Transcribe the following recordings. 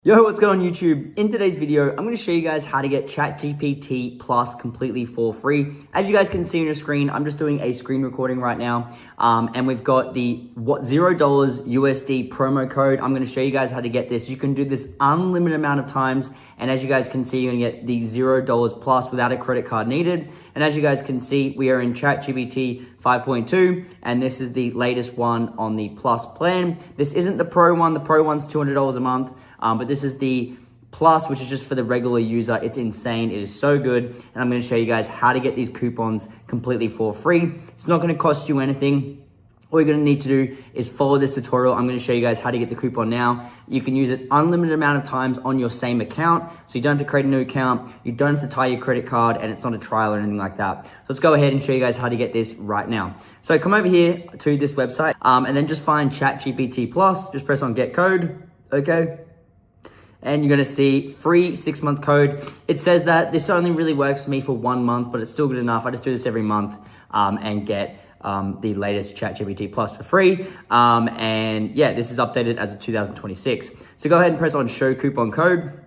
Yo, what's going on YouTube? In today's video, I'm going to show you guys how to get ChatGPT Plus completely for free. As you guys can see on your screen, I'm just doing a screen recording right now. And we've got the $0 USD promo code. I'm going to show you guys how to get this. You can do this unlimited amount of times. And as you guys can see, you're going to get the $0 plus without a credit card needed. And as you guys can see, we are in ChatGPT 5.2, and this is the latest one on the Plus plan. This isn't the Pro one. The Pro one's $200 a month. But this is the Plus, which is just for the regular user. It's insane. It is so good. And I'm going to show you guys how to get these coupons completely for free. It's not going to cost you anything. All you're going to need to do is follow this tutorial. I'm going to show you guys how to get the coupon now. You can use it unlimited amount of times on your same account. So you don't have to create a new account. You don't have to tie your credit card, and it's not a trial or anything like that. So let's go ahead and show you guys how to get this right now. So come over here to this website and then just find ChatGPT Plus. Just press on get code. Okay. And you're going to see free 6-month code. It says that this only really works for me for 1 month, but it's still good enough. I just do this every month and get the latest ChatGPT Plus for free. And yeah, this is updated as of 2026. So go ahead and press on show coupon code.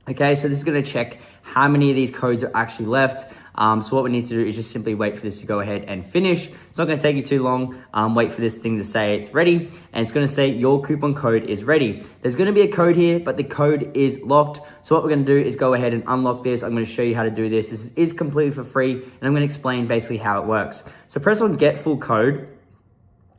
Okay, so this is going to check how many of these codes are actually left. So what we need to do is just simply wait for this to go ahead and finish. It's not going to take you too long. Wait for this thing to say it's ready, and it's going to say your coupon code is ready. There's going to be a code here, but the code is locked. So what we're going to do is go ahead and unlock this. I'm going to show you how to do this. This is completely for free, and I'm going to explain basically how it works. So press on get full code.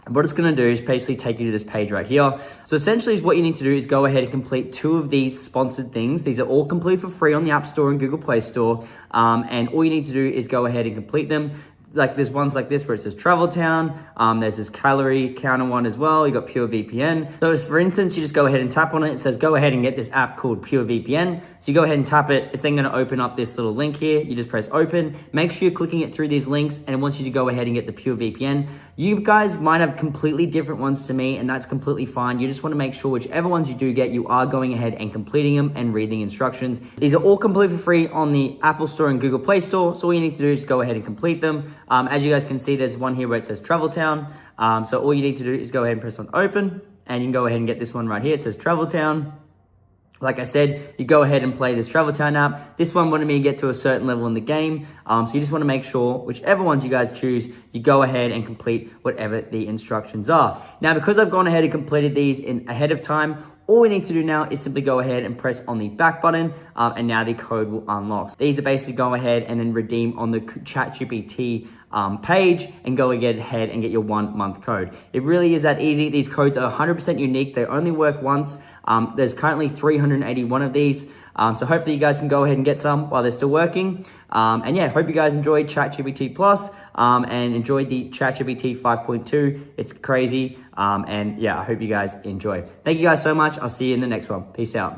What it's going to do is basically take you to this page right here. So essentially what you need to do is go ahead and complete 2 of these sponsored things. These are all complete for free on the App Store and Google Play Store. And all you need to do is go ahead and complete them. Like there's ones like this where it says Travel Town. There's this calorie counter one as well. You got Pure VPN. So for instance, you just go ahead and tap on it. It says go ahead and get this app called Pure VPN. So you go ahead and tap it. It's then going to open up this little link here. You just press open. Make sure you're clicking it through these links, and it wants you to go ahead and get the Pure VPN. You guys might have completely different ones to me, and that's completely fine. You just want to make sure whichever ones you do get, you are going ahead and completing them and reading the instructions. These are all completely free on the Apple Store and Google Play Store. So all you need to do is go ahead and complete them. As you guys can see, there's one here where it says Travel Town. So all you need to do is go ahead and press on open, and you can go ahead and get this one right here. It says Travel Town. Like I said, you go ahead and play this Travel Town app. This one wanted me to get to a certain level in the game. So you just want to make sure whichever ones you guys choose, you go ahead and complete whatever the instructions are. Now, because I've gone ahead and completed these ahead of time, all we need to do now is simply go ahead and press on the back button, and now the code will unlock. These are basically go ahead and then redeem on the ChatGPT page and go ahead and get your 1-month code. It really is that easy. These codes are 100% unique. They only work once. There's currently 381 of these. So hopefully you guys can go ahead and get some while they're still working. And yeah, hope you guys enjoyed ChatGPT Plus and enjoyed the ChatGPT 5.2. It's crazy. And yeah, I hope you guys enjoy. Thank you guys so much. I'll see you in the next one. Peace out.